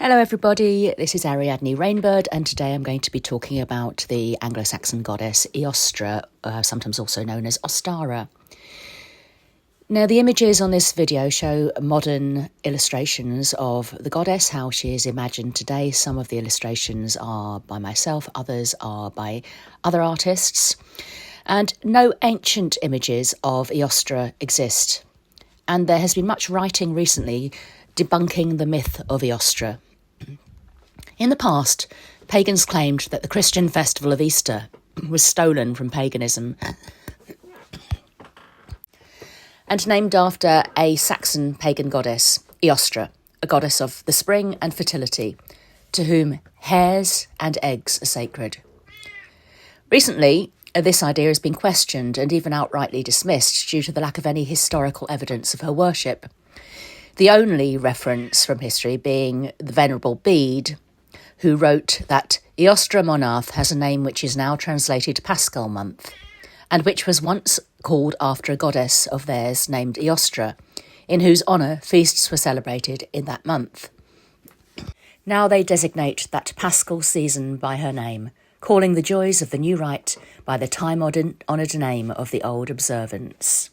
Hello everybody, this is Ariadne Rainbird, and today I'm going to be talking about the Anglo-Saxon goddess Eostre, sometimes also known as Ostara. Now, the images on this video show modern illustrations of the goddess, how she is imagined today. Some of the illustrations are by myself, others are by other artists, and no ancient images of Eostre exist. And there has been much writing recently debunking the myth of Eostre. In the past, pagans claimed that the Christian festival of Easter was stolen from paganism and named after a Saxon pagan goddess, Eostre, a goddess of the spring and fertility, to whom hares and eggs are sacred. Recently, this idea has been questioned and even outrightly dismissed due to the lack of any historical evidence of her worship. The only reference from history being the Venerable Bede, who wrote that Eostre Monarth has a name which is now translated Paschal month, and which was once called after a goddess of theirs named Eostre, in whose honour feasts were celebrated in that month. Now they designate that Paschal season by her name, calling the joys of the new rite by the time-honoured name of the old observance.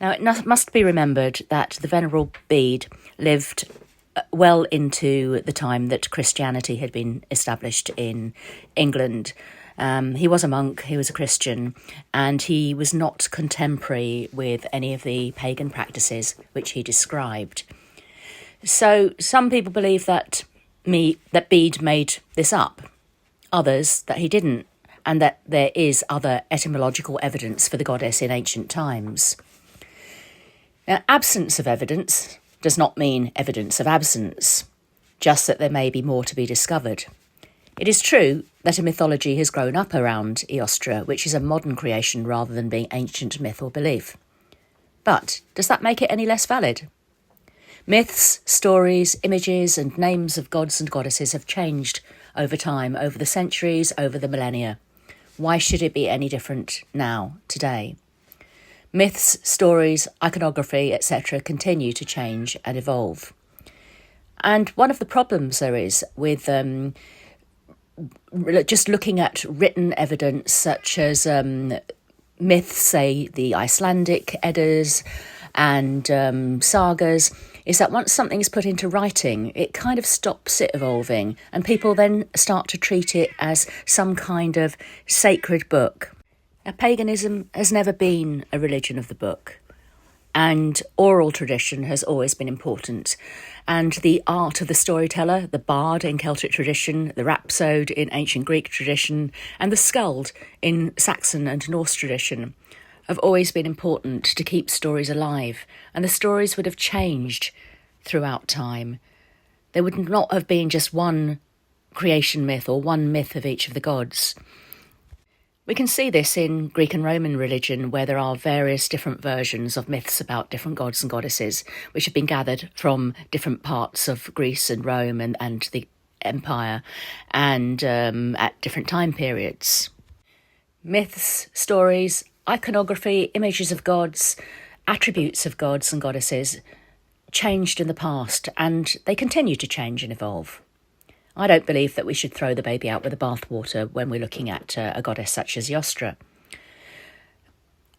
Now, it must be remembered that the Venerable Bede lived well into the time that Christianity had been established in England. He was a monk, he was a Christian, and he was not contemporary with any of the pagan practices which he described. So some people believe that Bede made this up, others that he didn't, and that there is other etymological evidence for the goddess in ancient times. Now, absence of evidence does not mean evidence of absence, just that there may be more to be discovered. It is true that a mythology has grown up around Eostre, which is a modern creation rather than being ancient myth or belief. But does that make it any less valid? Myths, stories, images and names of gods and goddesses have changed over time, over the centuries, over the millennia. Why should it be any different now, today? Myths, stories, iconography, etc. continue to change and evolve. And one of the problems there is with just looking at written evidence such as myths, say the Icelandic Eddas and sagas, is that once something is put into writing, it kind of stops it evolving, and people then start to treat it as some kind of sacred book. Now, paganism has never been a religion of the book, and oral tradition has always been important. And the art of the storyteller, the bard in Celtic tradition, the rhapsode in ancient Greek tradition, and the skald in Saxon and Norse tradition have always been important to keep stories alive, and the stories would have changed throughout time. There would not have been just one creation myth or one myth of each of the gods. We can see this in Greek and Roman religion, where there are various different versions of myths about different gods and goddesses, which have been gathered from different parts of Greece and Rome and the empire, and at different time periods. Myths, stories, iconography, images of gods, attributes of gods and goddesses changed in the past, and they continue to change and evolve. I don't believe that we should throw the baby out with the bathwater when we're looking at a goddess such as Eostre.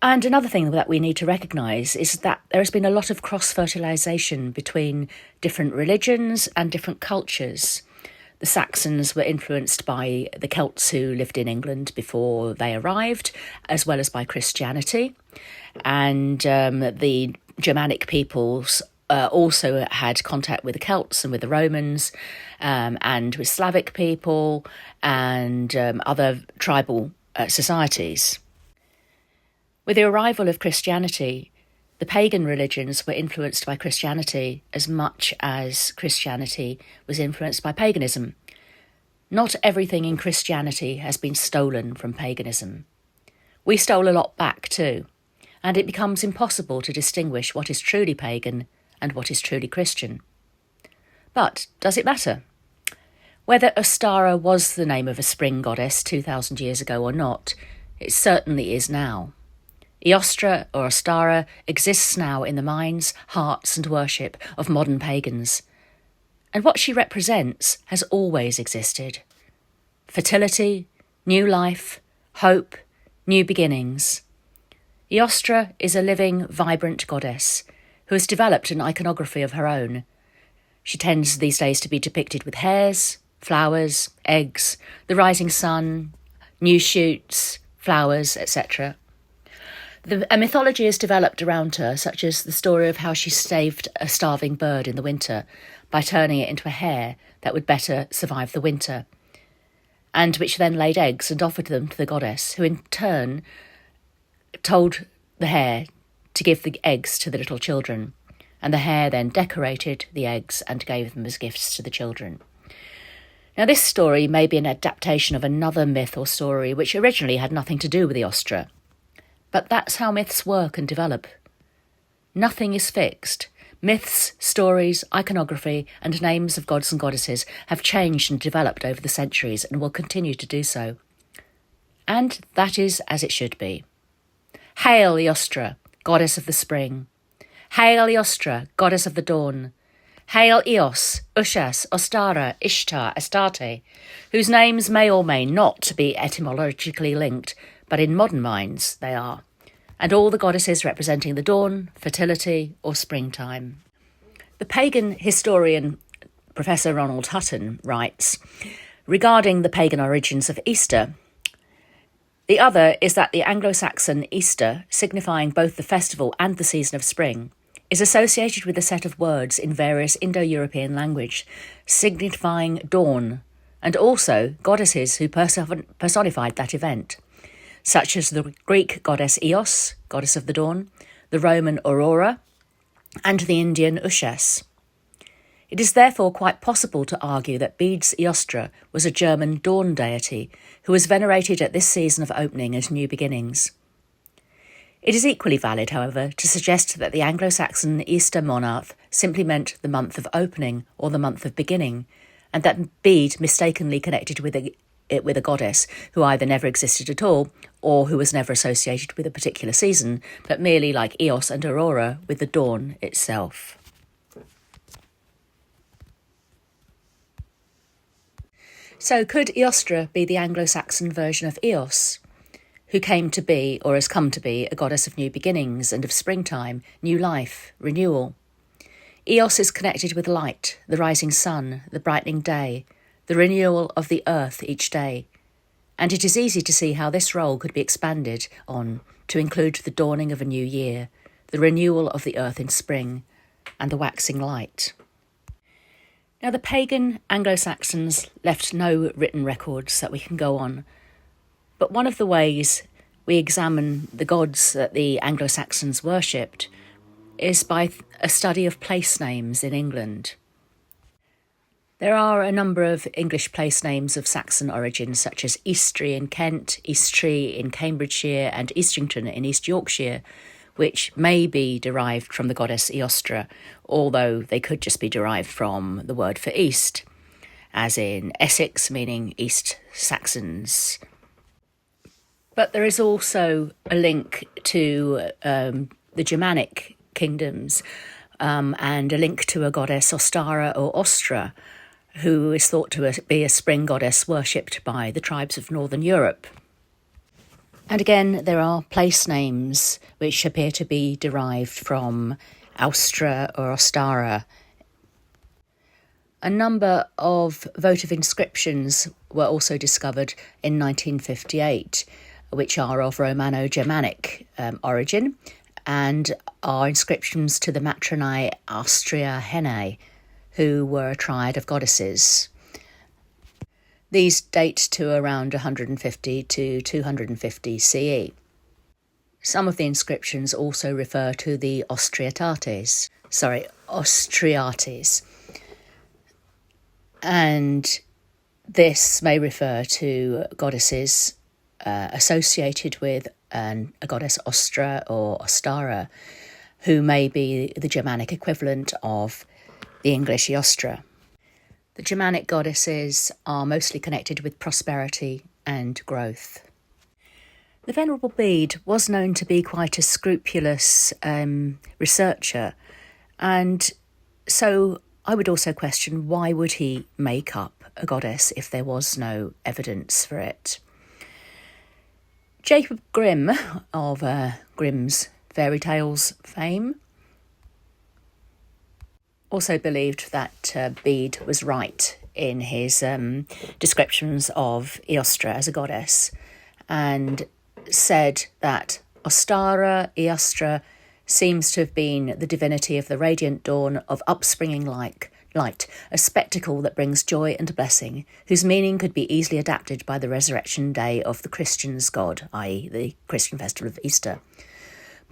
And another thing that we need to recognise is that there has been a lot of cross-fertilisation between different religions and different cultures. The Saxons were influenced by the Celts who lived in England before they arrived, as well as by Christianity. And the Germanic peoples also had contact with the Celts and with the Romans, and with Slavic people and other tribal societies. With the arrival of Christianity, the pagan religions were influenced by Christianity as much as Christianity was influenced by paganism. Not everything in Christianity has been stolen from paganism. We stole a lot back too, and it becomes impossible to distinguish what is truly pagan and what is truly Christian. But does it matter? Whether Ostara was the name of a spring goddess 2,000 years ago or not, it certainly is now. Eostre or Ostara exists now in the minds, hearts and worship of modern pagans. And what she represents has always existed. Fertility, new life, hope, new beginnings. Eostre is a living, vibrant goddess who has developed an iconography of her own. She tends these days to be depicted with hares, flowers, eggs, the rising sun, new shoots, flowers, etc. A mythology is developed around her, such as the story of how she saved a starving bird in the winter by turning it into a hare that would better survive the winter, and which then laid eggs and offered them to the goddess, who in turn told the hare to give the eggs to the little children, and the hare then decorated the eggs and gave them as gifts to the children. Now, this story may be an adaptation of another myth or story which originally had nothing to do with Eostre. But that's how myths work and develop. Nothing is fixed. Myths, stories, iconography, and names of gods and goddesses have changed and developed over the centuries and will continue to do so. And that is as it should be. Hail, Eostre, goddess of the spring. Hail, Eostre, goddess of the dawn. Hail, Eos, Ushas, Ostara, Ishtar, Astarte, whose names may or may not be etymologically linked, but in modern minds they are, and all the goddesses representing the dawn, fertility, or springtime. The pagan historian Professor Ronald Hutton writes, regarding the pagan origins of Easter, the other is that the Anglo-Saxon Easter, signifying both the festival and the season of spring, is associated with a set of words in various Indo-European language, signifying dawn, and also goddesses who personified that event, such as the Greek goddess Eos, goddess of the dawn, the Roman Aurora, and the Indian Ushas. It is therefore quite possible to argue that Bede's Eostre was a German dawn deity who was venerated at this season of opening and new beginnings. It is equally valid, however, to suggest that the Anglo-Saxon Easter monarch simply meant the month of opening or the month of beginning, and that Bede mistakenly connected it with a goddess who either never existed at all or who was never associated with a particular season, but merely, like Eos and Aurora, with the dawn itself. So could Eostre be the Anglo-Saxon version of Eos, who came to be, or has come to be, a goddess of new beginnings and of springtime, new life, renewal? Eos is connected with light, the rising sun, the brightening day, the renewal of the earth each day, and it is easy to see how this role could be expanded on to include the dawning of a new year, the renewal of the earth in spring, and the waxing light. Now, the pagan Anglo-Saxons left no written records that we can go on, but one of the ways we examine the gods that the Anglo-Saxons worshipped is by a study of place names in England. There are a number of English place names of Saxon origin, such as Eastre in Kent, Easttree in Cambridgeshire, and Eastrington in East Yorkshire, which may be derived from the goddess Eostre, although they could just be derived from the word for east, as in Essex, meaning East Saxons. But there is also a link to the Germanic kingdoms and a link to a goddess Ostara or Ostra, who is thought to be a spring goddess worshipped by the tribes of Northern Europe. And again, there are place names which appear to be derived from Austra or Ostara. A number of votive inscriptions were also discovered in 1958, which are of Romano-Germanic origin, and are inscriptions to the Matronae Austria Hennae, who were a triad of goddesses. These date to around 150 to 250 CE. Some of the inscriptions also refer to the Austriates, and this may refer to goddesses associated with a goddess Ostra or Ostara, who may be the Germanic equivalent of the English Eostre. The Germanic goddesses are mostly connected with prosperity and growth. The Venerable Bede was known to be quite a scrupulous researcher, and so I would also question, why would he make up a goddess if there was no evidence for it? Jacob Grimm of Grimm's fairy tales fame also believed that Bede was right in his descriptions of Eostre as a goddess, and said that Ostara Eostre seems to have been the divinity of the radiant dawn of upspringing light, a spectacle that brings joy and blessing, whose meaning could be easily adapted by the resurrection day of the Christians' God, i.e. the Christian festival of Easter.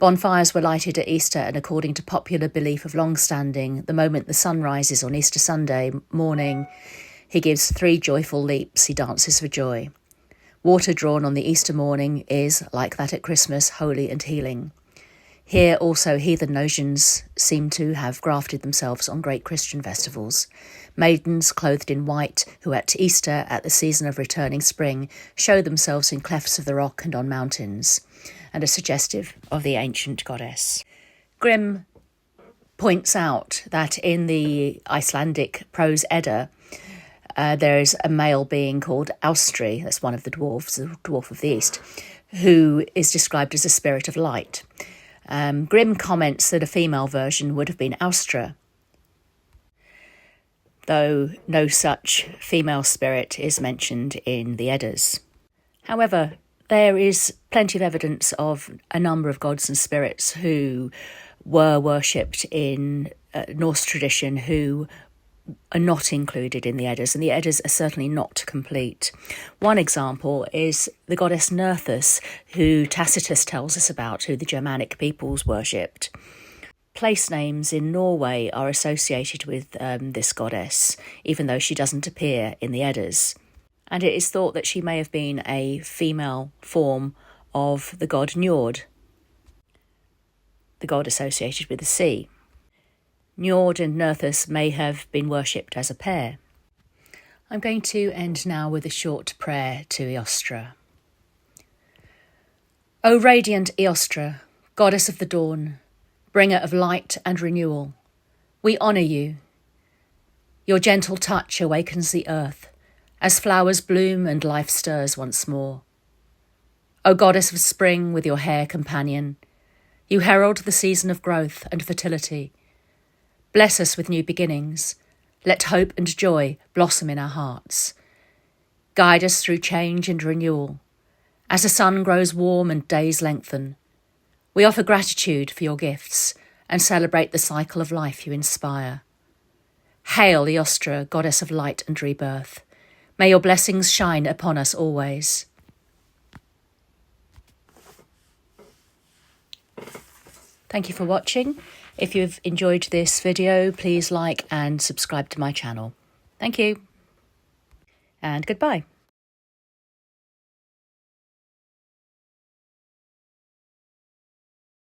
Bonfires were lighted at Easter, and according to popular belief of long standing, the moment the sun rises on Easter Sunday morning, he gives 3 joyful leaps, he dances for joy. Water drawn on the Easter morning is, like that at Christmas, holy and healing. Here also heathen notions seem to have grafted themselves on great Christian festivals. Maidens clothed in white, who at Easter, at the season of returning spring, show themselves in clefts of the rock and on mountains, and are suggestive of the ancient goddess. Grimm points out that in the Icelandic prose Edda, there is a male being called Eostre, that's one of the dwarves, the dwarf of the East, who is described as a spirit of light. Grimm comments that a female version would have been Eostre, though no such female spirit is mentioned in the Eddas. However, there is plenty of evidence of a number of gods and spirits who were worshipped in Norse tradition who are not included in the Eddas, and the Eddas are certainly not complete. One example is the goddess Nerthus, who Tacitus tells us about, who the Germanic peoples worshipped. Place names in Norway are associated with this goddess, even though she doesn't appear in the Eddas. And it is thought that she may have been a female form of the god Njord, the god associated with the sea. Njord and Nerthus may have been worshipped as a pair. I'm going to end now with a short prayer to Eostre. O radiant Eostre, goddess of the dawn, bringer of light and renewal, we honour you. Your gentle touch awakens the earth, as flowers bloom and life stirs once more. O goddess of spring with your hair companion, you herald the season of growth and fertility. Bless us with new beginnings. Let hope and joy blossom in our hearts. Guide us through change and renewal. As the sun grows warm and days lengthen, we offer gratitude for your gifts and celebrate the cycle of life you inspire. Hail, Eostre, goddess of light and rebirth. May your blessings shine upon us always. Thank you for watching. If you've enjoyed this video, please like and subscribe to my channel. Thank you, and goodbye.